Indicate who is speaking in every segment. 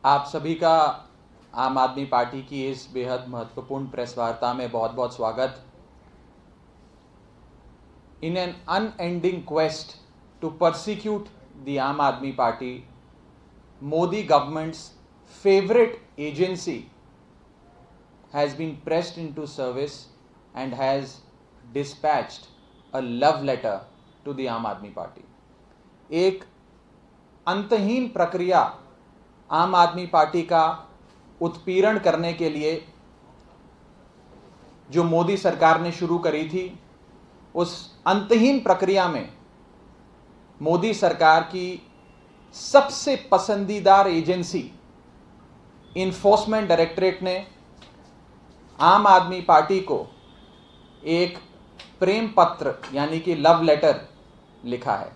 Speaker 1: आप सभी का आम आदमी पार्टी की इस बेहद महत्वपूर्ण प्रेस वार्ता में बहुत बहुत स्वागत। In an unending quest to persecute the Aam Aadmi Party, Modi government's favorite agency has been pressed into service and has dispatched a love letter to the Aam Aadmi Party. एक अंतहीन प्रक्रिया आम Aadmi party का उत्पीड़न करने के लिए जो मोदी सरकार ने शुरू करी थी, उस अंतहीन प्रक्रिया में मोदी सरकार की सबसे पसंदीदार एजेंसी इन्फोर्समेंट डायरेक्टरेट ने आम आदमी पार्टी को एक प्रेम पत्र यानी कि लव लेटर लिखा है।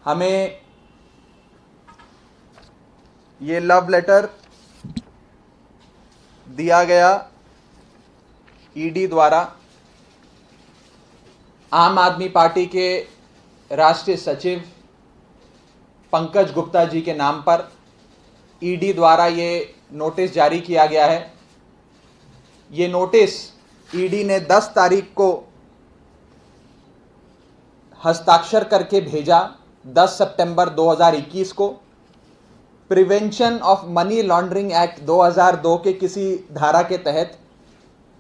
Speaker 1: हमें ये लव लेटर दिया गया ईडी द्वारा आम आदमी पार्टी के राष्ट्रीय सचिव पंकज गुप्ता जी के नाम पर। ईडी द्वारा ये नोटिस जारी किया गया है। ये नोटिस ईडी ने 10 तारीख को हस्ताक्षर करके भेजा, 10 सितंबर 2021 को। Prevention of money laundering act 2002 के किसी धारा के तहत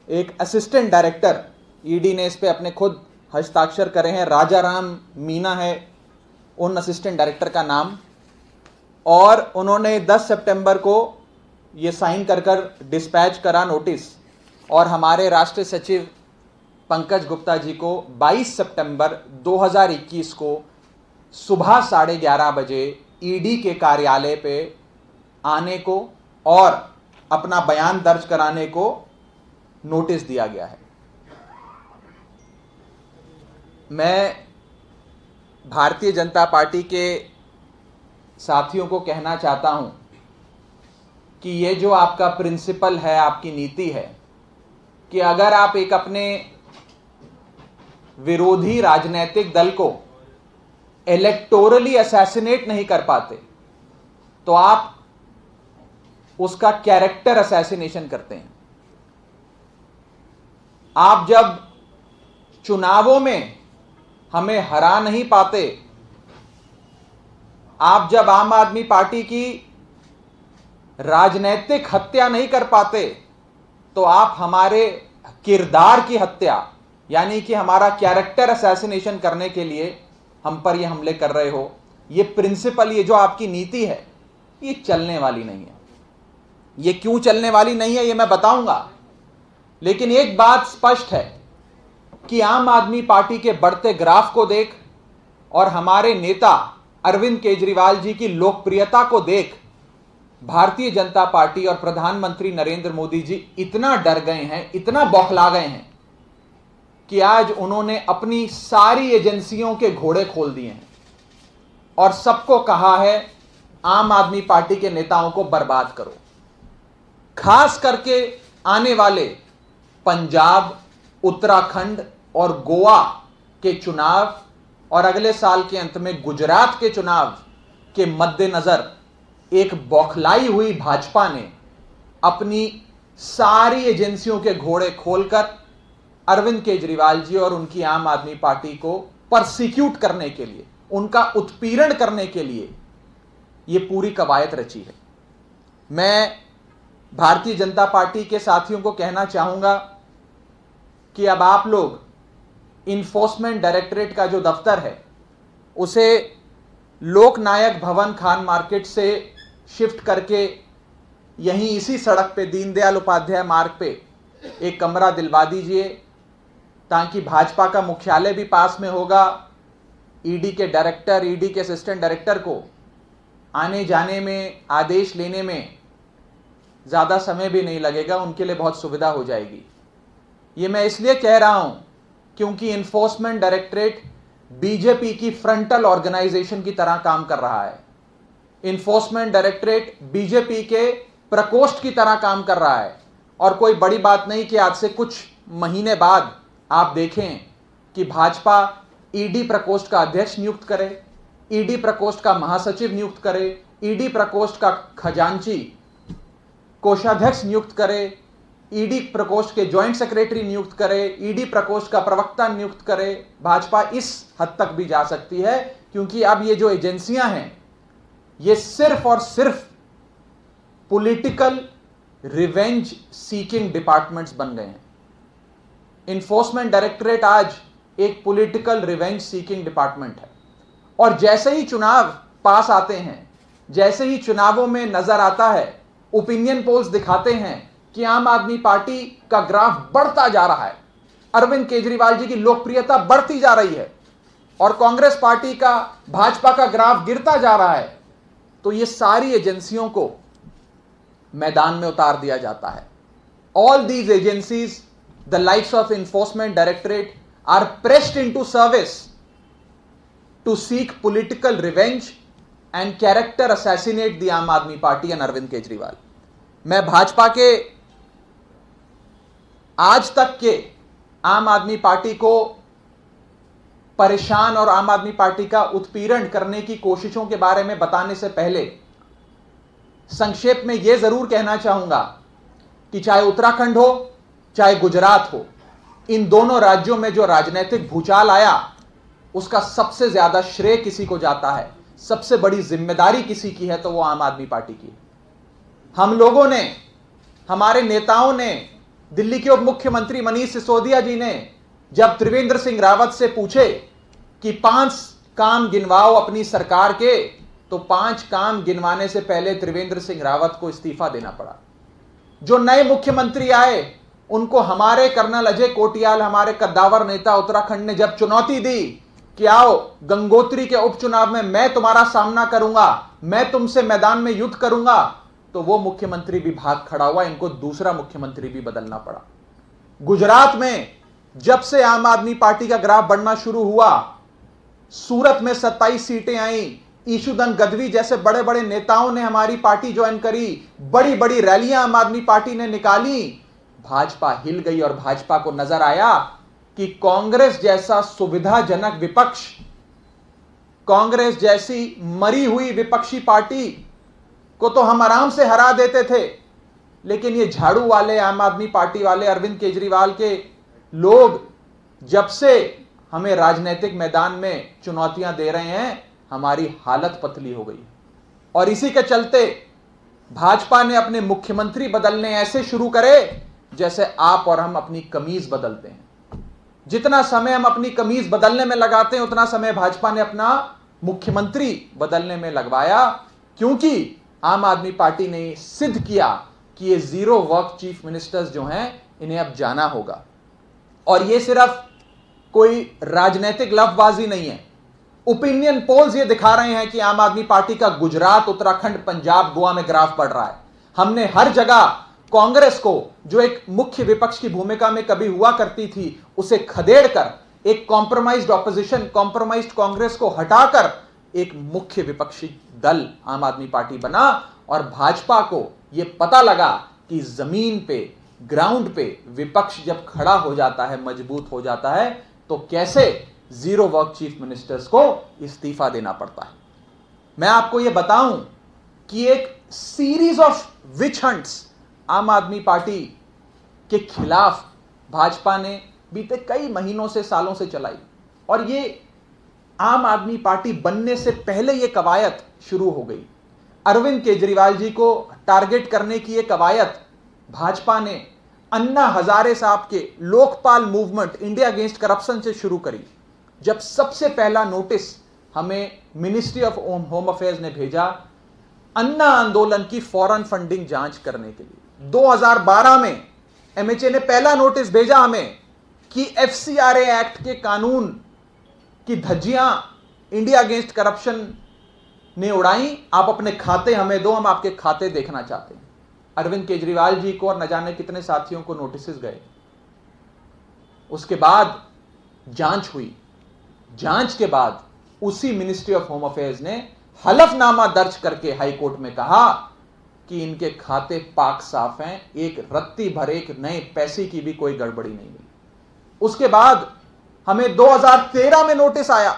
Speaker 1: एक असिस्टेंट डायरेक्टर, ईडी ने इस पे अपने खुद हस्ताक्षर करे हैं, राजा राम मीना है उन असिस्टेंट डायरेक्टर का नाम, और उन्होंने 10 सितंबर को ये साइन कर डिस्पैच करा नोटिस, और हमारे राष्ट्रीय सचिव पंकज गुप्ता जी को 22 सितंबर 2021 को सुबह 11:30 बजे ईडी के कार्यालय पे आने को और अपना बयान दर्ज कराने को नोटिस दिया गया है। मैं भारतीय जनता पार्टी के साथियों को कहना चाहता हूं कि ये जो आपका प्रिंसिपल है, आपकी नीति है कि अगर आप एक अपने विरोधी राजनीतिक दल को इलेक्टोरली असैसिनेट नहीं कर पाते तो आप उसका कैरेक्टर असैसिनेशन करते हैं। आप जब चुनावों में हमें हरा नहीं पाते, आप जब आम आदमी पार्टी की राजनीतिक हत्या नहीं कर पाते, तो आप हमारे किरदार की हत्या यानी कि हमारा कैरेक्टर असैसिनेशन करने के लिए हम पर ये हमले कर रहे हो। ये प्रिंसिपल, ये जो आपकी नीति है, ये चलने वाली नहीं है। ये क्यों चलने वाली नहीं है ये मैं बताऊंगा, लेकिन एक बात स्पष्ट है कि आम आदमी पार्टी के बढ़ते ग्राफ को देख और हमारे नेता अरविंद केजरीवाल जी की लोकप्रियता को देख भारतीय जनता पार्टी और प्रधानमंत्री नरेंद्र मोदी जी इतना डर गए हैं, इतना बौखला गए हैं कि आज उन्होंने अपनी सारी एजेंसियों के घोड़े खोल दिए हैं और सबको कहा है आम आदमी पार्टी के नेताओं को बर्बाद करो। खास करके आने वाले पंजाब, उत्तराखंड और गोवा के चुनाव और अगले साल के अंत में गुजरात के चुनाव के मद्देनजर एक बौखलाई हुई भाजपा ने अपनी सारी एजेंसियों के घोड़े खोलकर अरविंद केजरीवाल जी और उनकी आम आदमी पार्टी को परसिक्यूट करने के लिए, उनका उत्पीड़न करने के लिए यह पूरी कवायद रची है। मैं भारतीय जनता पार्टी के साथियों को कहना चाहूंगा कि अब आप लोग इन्फोर्समेंट डायरेक्टरेट का जो दफ्तर है उसे लोकनायक भवन खान मार्केट से शिफ्ट करके यहीं इसी सड़क पे दीनदयाल उपाध्याय मार्ग पे एक कमरा दिलवा दीजिए, ताकि भाजपा का मुख्यालय भी पास में होगा। ईडी के डायरेक्टर, ईडी के असिस्टेंट डायरेक्टर को आने जाने में, आदेश लेने में ज़्यादा समय भी नहीं लगेगा, उनके लिए बहुत सुविधा हो जाएगी। ये मैं इसलिए कह रहा हूं क्योंकि इन्फोर्समेंट डायरेक्टरेट बीजेपी की फ्रंटल ऑर्गेनाइजेशन की तरह काम कर रहा है। इन्फोर्समेंट डायरेक्टरेट बीजेपी के प्रकोष्ठ की तरह काम कर रहा है, और कोई बड़ी बात नहीं कि आज से कुछ महीने बाद आप देखें कि भाजपा ईडी प्रकोष्ठ का अध्यक्ष नियुक्त करे, ईडी प्रकोष्ठ का महासचिव नियुक्त करे, ईडी प्रकोष्ठ का खजांची कोषाध्यक्ष नियुक्त करे, ईडी प्रकोष्ठ के जॉइंट सेक्रेटरी नियुक्त करे, ईडी प्रकोष्ठ का प्रवक्ता नियुक्त करे। भाजपा इस हद तक भी जा सकती है, क्योंकि अब ये जो एजेंसियां हैं ये सिर्फ और सिर्फ पॉलिटिकल रिवेंज सीकिंग डिपार्टमेंट्स बन गए हैं। इन्फोर्समेंट डायरेक्टरेट आज एक पॉलिटिकल रिवेंज सीकिंग डिपार्टमेंट है। और जैसे ही चुनाव पास आते हैं, जैसे ही चुनावों में नजर आता है, ओपिनियन पोल्स दिखाते हैं कि आम आदमी पार्टी का ग्राफ बढ़ता जा रहा है, अरविंद केजरीवाल जी की लोकप्रियता बढ़ती जा रही है और कांग्रेस पार्टी का, भाजपा का ग्राफ गिरता जा रहा है, तो ये सारी एजेंसियों को मैदान में उतार दिया जाता है। All these agencies, the likes of enforcement directorate, are pressed into service to seek political revenge and character assassinate the Aam Aadmi party and Arvind Kejriwal. मैं भाजपा के आज तक के आम आदमी पार्टी को परेशान और आम आदमी पार्टी का उत्पीड़न करने की कोशिशों के बारे में बताने से पहले संक्षेप में यह जरूर कहना चाहूंगा कि चाहे उत्तराखंड हो, चाहे गुजरात हो, इन दोनों राज्यों में जो राजनीतिक भूचाल आया उसका सबसे ज्यादा श्रेय किसी को जाता है, सबसे बड़ी जिम्मेदारी किसी की है तो वो आम आदमी पार्टी की है। हम लोगों ने, हमारे नेताओं ने, दिल्ली के उप मुख्यमंत्री मनीष सिसोदिया जी ने जब त्रिवेंद्र सिंह रावत से पूछे कि 5 काम गिनवाओ अपनी सरकार के, तो 5 काम गिनवाने से पहले त्रिवेंद्र सिंह रावत को इस्तीफा देना पड़ा। जो नए मुख्यमंत्री आए उनको हमारे कर्नल अजय कोटियाल, हमारे कद्दावर नेता उत्तराखंड ने जब चुनौती दी कि आओ गंगोत्री के उपचुनाव में मैं तुम्हारा सामना करूंगा, मैं तुमसे मैदान में युद्ध करूंगा, तो वो मुख्यमंत्री भी भाग खड़ा हुआ, इनको दूसरा मुख्यमंत्री भी बदलना पड़ा। गुजरात में जब से आम आदमी पार्टी का ग्राफ बढ़ना शुरू हुआ, सूरत में 27 सीटें आई, ईशुदन गदवी जैसे बड़े बड़े नेताओं ने हमारी पार्टी ज्वाइन करी, बड़ी बड़ी रैलियां आम आदमी पार्टी ने निकाली, भाजपा हिल गई और भाजपा को नजर आया कि कांग्रेस जैसा सुविधाजनक विपक्ष, कांग्रेस जैसी मरी हुई विपक्षी पार्टी को तो हम आराम से हरा देते थे, लेकिन ये झाड़ू वाले, आम आदमी पार्टी वाले, अरविंद केजरीवाल के लोग जब से हमें राजनीतिक मैदान में चुनौतियां दे रहे हैं, हमारी हालत पतली हो गई। और इसी के चलते भाजपा ने अपने मुख्यमंत्री बदलने ऐसे शुरू करे जैसे आप और हम अपनी कमीज बदलते हैं। जितना समय हम अपनी कमीज बदलने में लगाते हैं, उतना समय भाजपा ने अपना मुख्यमंत्री बदलने में लगवाया, क्योंकि आम आदमी पार्टी ने सिद्ध किया कि ये 0 वर्क चीफ मिनिस्टर्स जो हैं, इन्हें अब जाना होगा। और ये सिर्फ कोई राजनीतिक लफबाजी नहीं है, ओपिनियन पोल्स ये दिखा रहे हैं कि आम आदमी पार्टी का गुजरात, उत्तराखंड, पंजाब, गोवा में ग्राफ बढ़ रहा है। हमने हर जगह कांग्रेस को, जो एक मुख्य विपक्ष की भूमिका में कभी हुआ करती थी, उसे खदेड़कर एक कॉम्प्रोमाइज्ड ऑपोजिशन, कॉम्प्रोमाइज्ड कांग्रेस को हटाकर एक मुख्य विपक्षी दल आम आदमी पार्टी बना। और भाजपा को यह पता लगा कि जमीन पे, ग्राउंड पे विपक्ष जब खड़ा हो जाता है, मजबूत हो जाता है, तो कैसे 0 वर्क चीफ मिनिस्टर्स को इस्तीफा देना पड़ता है। मैं आपको यह बताऊं कि एक सीरीज ऑफ विच हंट्स आम आदमी पार्टी के खिलाफ भाजपा ने बीते कई महीनों से, सालों से चलाई। और ये आम आदमी पार्टी बनने से पहले यह कवायद शुरू हो गई। अरविंद केजरीवाल जी को टारगेट करने की यह कवायद भाजपा ने अन्ना हजारे साहब के Lokpal movement, India against corruption से शुरू करी। जब सबसे पहला नोटिस हमें मिनिस्ट्री ऑफ होम अफेयर्स ने भेजा अन्ना आंदोलन की फॉरेन फंडिंग जांच करने के लिए, 2012 में एमएचए ने पहला नोटिस भेजा हमें कि एफसीआरए एक्ट के कानून की धज्जियां इंडिया अगेंस्ट करप्शन ने उड़ाई, आप अपने खाते हमें दो, हम आपके खाते देखना चाहते हैं। अरविंद केजरीवाल जी को और न जाने कितने साथियों को नोटिस गए। उसके बाद जांच हुई। जांच के बाद उसी मिनिस्ट्री ऑफ होम अफेयर्स ने हलफनामा दर्ज करके हाई कोर्ट में कहा कि इनके खाते पाक साफ हैं, एक रत्ती भर एक नए पैसे की भी कोई गड़बड़ी नहीं मिली। उसके बाद हमें 2013 में नोटिस आया,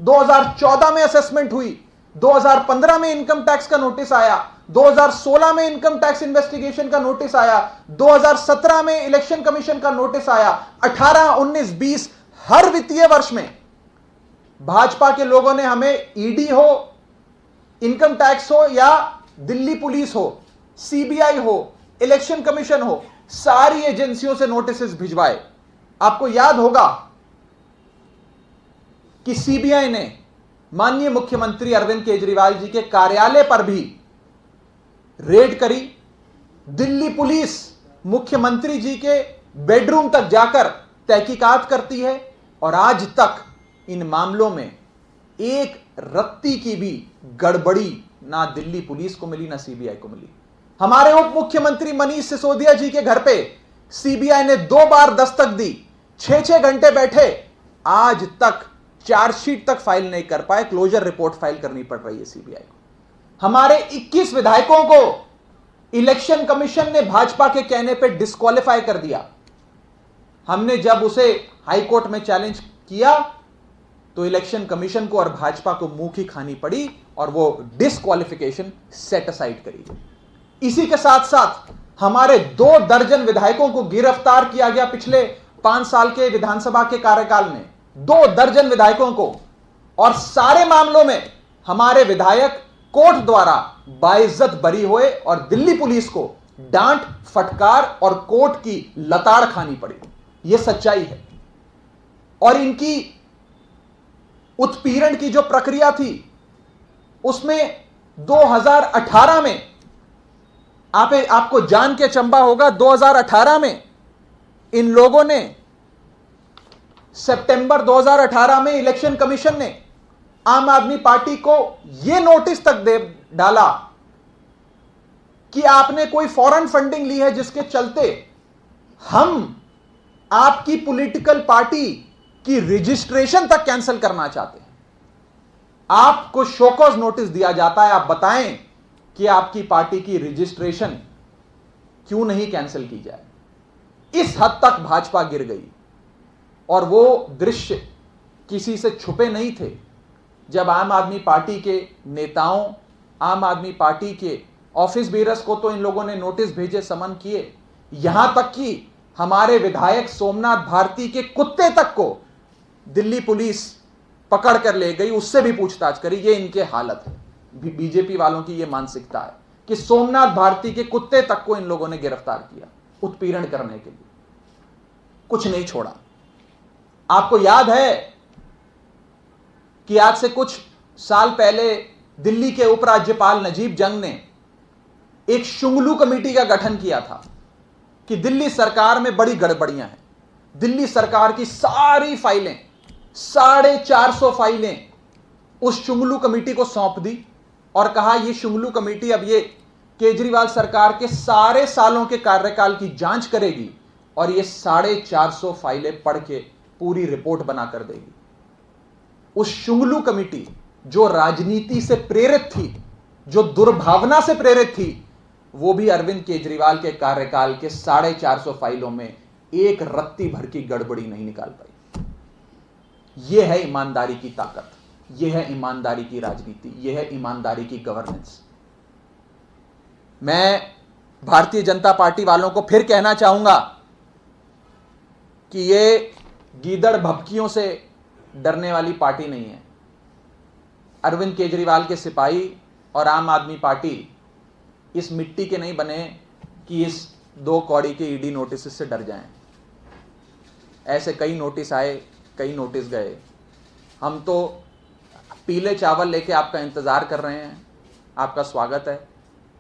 Speaker 1: 2014 में असेसमेंट हुई, 2015 में इनकम टैक्स का नोटिस आया, 2016 में इनकम टैक्स इन्वेस्टिगेशन का नोटिस आया, 2017 में इलेक्शन कमीशन का नोटिस आया, 18, 19, 20 हर वित्तीय वर्ष में भाजपा के लोगों ने हमें ईडी हो, इनकम टैक्स हो या दिल्ली पुलिस हो, सीबीआई हो, इलेक्शन कमीशन हो, सारी एजेंसियों से नोटिस भिजवाए। आपको याद होगा कि सीबीआई ने माननीय मुख्यमंत्री अरविंद केजरीवाल जी के कार्यालय पर भी रेड करी। दिल्ली पुलिस मुख्यमंत्री जी के बेडरूम तक जाकर तहकीकात करती है और आज तक इन मामलों में एक रत्ती की भी गड़बड़ी ना दिल्ली पुलिस को मिली ना सीबीआई को मिली। हमारे उप मुख्यमंत्री मनीष सिसोदिया जी के घर पे सीबीआई ने 2 बार दस्तक दी, 6-6 घंटे बैठे, आज तक चार्जशीट तक फाइल नहीं कर पाए, क्लोजर रिपोर्ट फाइल करनी पड़ रही है सीबीआई को। हमारे 21 विधायकों को इलेक्शन कमीशन ने भाजपा के कहने पे डिस्क्वालीफाई कर दिया। हमने जब उसे हाई कोर्ट में चैलेंज किया तो इलेक्शन कमीशन को और भाजपा को मुंह की खानी पड़ी और वो डिस्क्वालिफिकेशन सेट असाइड करी गई। इसी के साथ साथ हमारे 2 दर्जन विधायकों को गिरफ्तार किया गया पिछले 5 साल के विधानसभा के कार्यकाल में, 2 दर्जन विधायकों को, और सारे मामलों में हमारे विधायक कोर्ट द्वारा बाइज्जत बरी हुए और दिल्ली पुलिस को डांट, फटकार और कोर्ट की लताड़ खानी पड़ी। यह सच्चाई है। और इनकी उत्पीड़न की जो प्रक्रिया थी उसमें 2018 में आपको जान के चंबा होगा, 2018 में इन लोगों ने, सितंबर 2018 में इलेक्शन कमीशन ने आम आदमी पार्टी को यह नोटिस तक दे डाला कि आपने कोई फॉरेन फंडिंग ली है जिसके चलते हम आपकी पॉलिटिकल पार्टी की रजिस्ट्रेशन तक कैंसिल करना चाहते हैं। आपको शोकॉज नोटिस दिया जाता है, आप बताएं कि आपकी पार्टी की रजिस्ट्रेशन क्यों नहीं कैंसिल की जाए। इस हद तक भाजपा गिर गई और वो दृश्य किसी से छुपे नहीं थे। जब आम आदमी पार्टी के नेताओं, आम आदमी पार्टी के ऑफिस बेरर्स को तो इन लोगों ने नोटिस भेजे, समन किए, यहां तक कि हमारे विधायक सोमनाथ भारती के कुत्ते तक को दिल्ली पुलिस पकड़ कर ले गई, उससे भी पूछताछ करी। ये इनके हालत है, बीजेपी वालों की ये मानसिकता है कि सोमनाथ भारती के कुत्ते तक को इन लोगों ने गिरफ्तार किया उत्पीड़न करने के लिए, कुछ नहीं छोड़ा। आपको याद है कि आज से कुछ साल पहले दिल्ली के उपराज्यपाल नजीब जंग ने एक शुंगलू कमेटी का गठन किया था कि दिल्ली सरकार में बड़ी गड़बड़ियां हैं। दिल्ली सरकार की सारी फाइलें, 450 फाइलें उस शुंगलू कमेटी को सौंप दी और कहा यह शुंगलू कमेटी अब ये केजरीवाल सरकार के सारे सालों के कार्यकाल की जांच करेगी और ये 450 फाइलें पढ़ के पूरी रिपोर्ट बनाकर देगी। उस शुंगलू कमेटी जो राजनीति से प्रेरित थी, जो दुर्भावना से प्रेरित थी, वो भी अरविंद केजरीवाल के कार्यकाल के 450 फाइलों में एक रत्ती भर की गड़बड़ी नहीं निकाल पाई। यह है ईमानदारी की ताकत, यह है ईमानदारी की राजनीति, यह है ईमानदारी की गवर्नेंस। मैं भारतीय जनता पार्टी वालों को फिर कहना चाहूंगा कि यह गीदड़ भभकियों से डरने वाली पार्टी नहीं है। अरविंद केजरीवाल के सिपाही और आम आदमी पार्टी इस मिट्टी के नहीं बने कि इस 2 कौड़ी के ईडी नोटिस से डर जाएं। ऐसे कई नोटिस आए, कई नोटिस गए। हम तो पीले चावल लेके आपका इंतजार कर रहे हैं। आपका स्वागत है,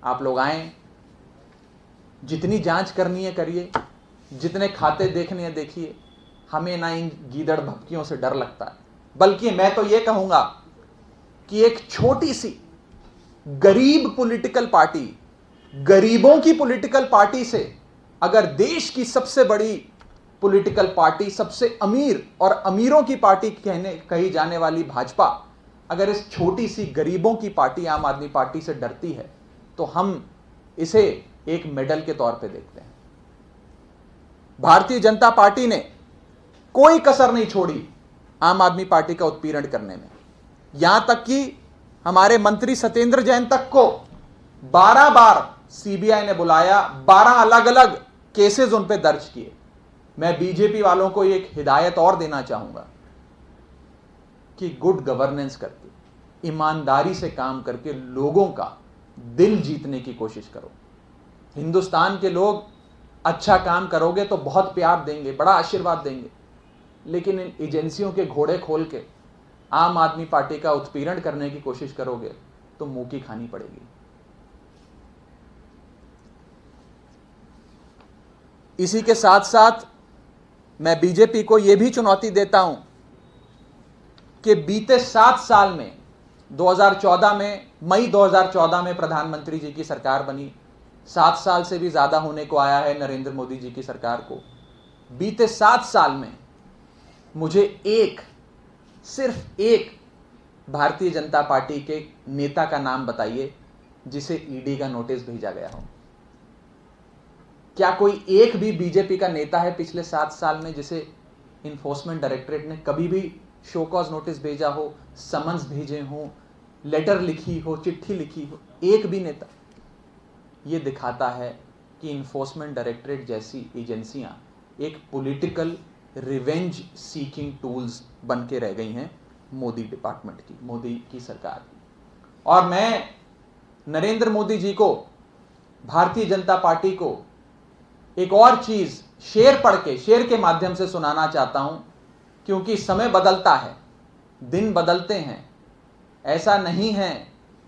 Speaker 1: आप लोग आएं, जितनी जांच करनी है करिए, जितने खाते देखने हैं देखिए। हमें ना इन गीदड़ भभकियों से डर लगता है, बल्कि मैं तो यह कहूंगा कि एक छोटी सी गरीब पॉलिटिकल पार्टी, गरीबों की पॉलिटिकल पार्टी से अगर देश की सबसे बड़ी पॉलिटिकल पार्टी, सबसे अमीर और अमीरों की पार्टी कही जाने वाली भाजपा, अगर इस छोटी सी गरीबों की पार्टी आम आदमी पार्टी से डरती है तो हम इसे एक मेडल के तौर पे देखते हैं। भारतीय जनता पार्टी ने कोई कसर नहीं छोड़ी आम आदमी पार्टी का उत्पीड़न करने में। यहां तक कि हमारे मंत्री सत्येंद्र जैन तक को 12 बार सीबीआई ने बुलाया, 12 अलग अलग केसेस उन पे दर्ज किए। मैं बीजेपी वालों को एक हिदायत और देना चाहूंगा कि गुड गवर्नेंस करके, ईमानदारी से काम करके लोगों का दिल जीतने की कोशिश करो। हिंदुस्तान के लोग अच्छा काम करोगे तो बहुत प्यार देंगे, बड़ा आशीर्वाद देंगे, लेकिन इन एजेंसियों के घोड़े खोल के आम आदमी पार्टी का उत्पीड़न करने की कोशिश करोगे तो मुंह की खानी पड़ेगी। इसी के साथ साथ मैं बीजेपी को यह भी चुनौती देता हूं कि बीते 7 साल में 2014 में, मई 2014 में प्रधानमंत्री जी की सरकार बनी, 7 साल से भी ज्यादा होने को आया है नरेंद्र मोदी जी की सरकार को। बीते 7 साल में मुझे सिर्फ एक भारतीय जनता पार्टी के नेता का नाम बताइए जिसे ईडी का नोटिस भेजा गया हो। क्या कोई एक भी बीजेपी का नेता है पिछले 7 साल में जिसे इन्फोर्समेंट डायरेक्टरेट ने कभी भी शो कॉज नोटिस भेजा हो, समन्स भेजे हो, लेटर लिखी हो, चिट्ठी लिखी हो? एक भी नेता। यह दिखाता है कि इन्फोर्समेंट डायरेक्टरेट जैसी एजेंसियां एक पॉलिटिकल रिवेंज सीकिंग टूल्स बन के रह गई हैं मोदी डिपार्टमेंट की, मोदी की सरकार की। और मैं नरेंद्र मोदी जी को, भारतीय जनता पार्टी को एक और चीज शेर के माध्यम से सुनाना चाहता हूं, क्योंकि समय बदलता है, दिन बदलते हैं। ऐसा नहीं है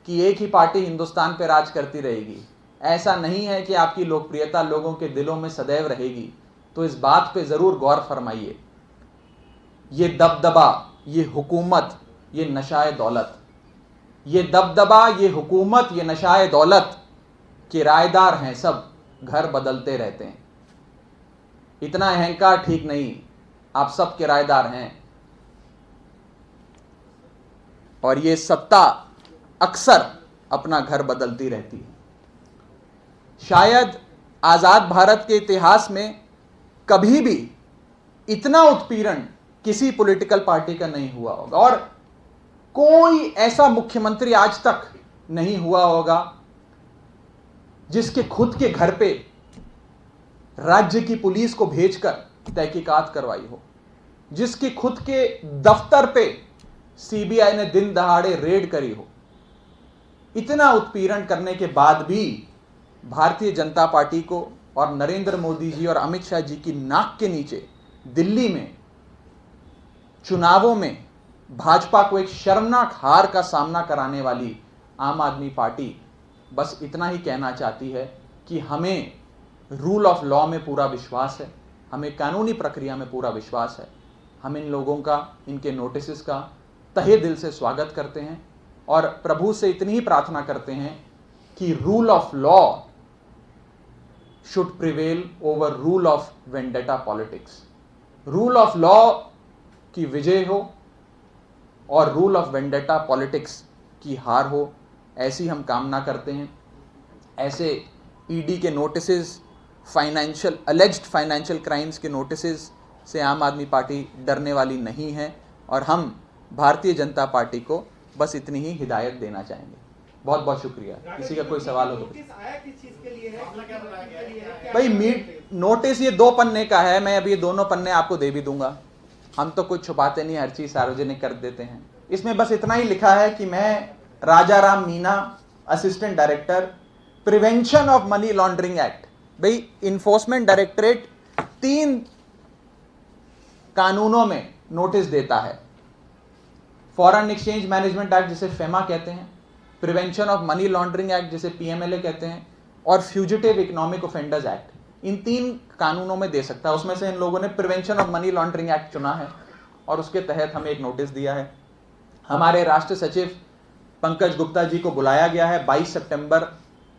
Speaker 1: कि एक ही पार्टी हिंदुस्तान पर राज करती रहेगी, ऐसा नहीं है कि आपकी लोकप्रियता लोगों के दिलों में सदैव रहेगी। तो इस बात पे जरूर गौर फरमाइए, ये दबदबा, ये हुकूमत, ये नशाए दौलत, ये दबदबा, ये हुकूमत, ये नशाए दौलत किराएदार हैं, सब घर बदलते रहते हैं। इतना अहंकार ठीक नहीं, आप सब किराएदार हैं। और ये सत्ता अक्सर अपना घर बदलती रहती है। शायद आजाद भारत के इतिहास में कभी भी इतना उत्पीड़न किसी पॉलिटिकल पार्टी का नहीं हुआ होगा, और कोई ऐसा मुख्यमंत्री आज तक नहीं हुआ होगा जिसके खुद के घर पे राज्य की पुलिस को भेजकर तहकीकात करवाई हो, जिसके खुद के दफ्तर पे सीबीआई ने दिन दहाड़े रेड करी हो। इतना उत्पीड़न करने के बाद भी भारतीय जनता पार्टी को और नरेंद्र मोदी जी और अमित शाह जी की नाक के नीचे दिल्ली में चुनावों में भाजपा को एक शर्मनाक हार का सामना कराने वाली आम आदमी पार्टी बस इतना ही कहना चाहती है कि हमें रूल ऑफ लॉ में पूरा विश्वास है, हमें कानूनी प्रक्रिया में पूरा विश्वास है। हम इन लोगों का, इनके नोटिस का तहे दिल से स्वागत करते हैं और प्रभु से इतनी ही प्रार्थना करते हैं कि rule of law should prevail over rule of vendetta politics. Rule of law की विजय हो और रूल ऑफ वेंडेटा पॉलिटिक्स की हार हो, ऐसी हम कामना करते हैं। ऐसे ईडी के नोटिसेस, अलेज्ड फाइनेंशियल क्राइम्स के नोटिसेस से आम आदमी पार्टी डरने वाली नहीं है, और हम भारतीय जनता पार्टी को बस इतनी ही हिदायत देना चाहेंगे। बहुत बहुत शुक्रिया। किसी का कोई सवाल हो तो भाई, नोटिस ये 2 पन्ने का है, मैं अभी ये दोनों पन्ने आपको दे भी दूंगा। हम तो कुछ छुपाते नहीं, हर चीज सार्वजनिक कर देते हैं। इसमें बस इतना ही लिखा है कि मैं Raja Ram Meena, assistant director, prevention of money laundering act. भाई, इन्फोर्समेंट डायरेक्टरेट 3 कानूनों में नोटिस देता है। फॉरेन एक्सचेंज मैनेजमेंट एक्ट जिसे फेमा कहते हैं, prevention of money laundering act जिसे पीएमएलए कहते हैं, और फ्यूजिटिव इकोनॉमिक ऑफेंडर्स एक्ट। इन 3 कानूनों में दे सकता है। उसमें से इन लोगों ने prevention of money laundering act चुना है और उसके तहत हमें एक नोटिस दिया है। हमारे राष्ट्र सचिव पंकज गुप्ता जी को बुलाया गया है 22 सितंबर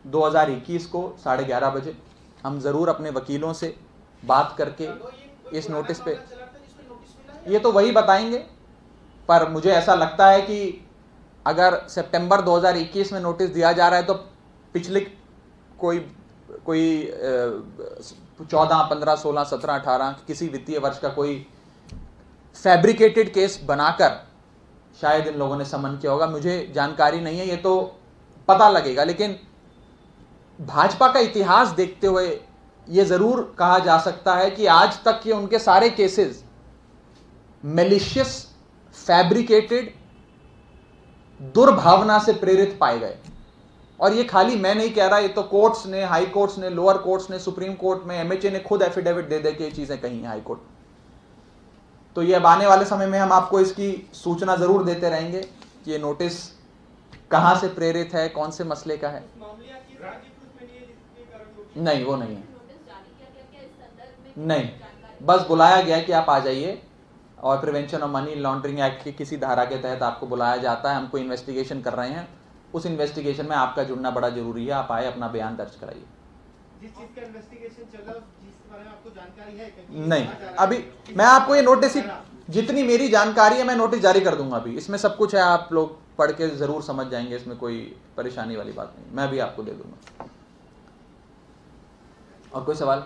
Speaker 1: 2021 को 11:30 बजे। हम जरूर अपने वकीलों से बात करके इस नोटिस पे, ये तो वही बताएंगे, पर मुझे ऐसा लगता है कि अगर सितंबर 2021 में नोटिस दिया जा रहा है तो पिछले कोई 14, 15, 16, 17, 18 किसी वित्तीय वर्ष का कोई फैब्रिकेटेड केस बनाकर शायद इन लोगों ने समन किया होगा, मुझे जानकारी नहीं है, ये तो पता लगेगा। लेकिन भाजपा का इतिहास देखते हुए ये जरूर कहा जा सकता है कि आज तक के उनके सारे केसेस मेलिशियस, फैब्रिकेटेड, दुर्भावना से प्रेरित पाए गए। और ये खाली मैं नहीं कह रहा, ये तो कोर्ट्स ने, हाई कोर्ट्स ने, लोअर कोर्ट्स ने, सुप्रीम कोर्ट में एमएचए ने खुद एफिडेविट दे दे के ये चीजें कही हैं हाई कोर्ट। तो ये अब आने वाले समय में हम आपको इसकी सूचना जरूर देते रहेंगे कि ये नोटिस कहां से प्रेरित है, कौन से मसले का है। नहीं, वो नहीं है, नहीं, बस बुलाया गया कि आप आ जाइए, और prevention of money laundering act की किसी धारा के तहत आपको बुलाया जाता है। हमको इन्वेस्टिगेशन कर रहे हैं, उस इन्वेस्टिगेशन में आपका जुड़ना बड़ा जरूरी है। आप आए, अपना बयान दर्ज कराइए।
Speaker 2: जिस चीज का इन्वेस्टिगेशन चल रहा है जिस बारे में आपको जानकारी है?
Speaker 1: नहीं, अभी मैं आपको ये नोटिस, जितनी मेरी जानकारी है मैं नोटिस जारी कर दूंगा। अभी इसमें सब कुछ है, आप लोग पढ़ के जरूर समझ जाएंगे, इसमें कोई परेशानी वाली बात नहीं, मैं भी आपको दे दूंगा। और कोई सवाल?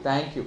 Speaker 1: Thank you.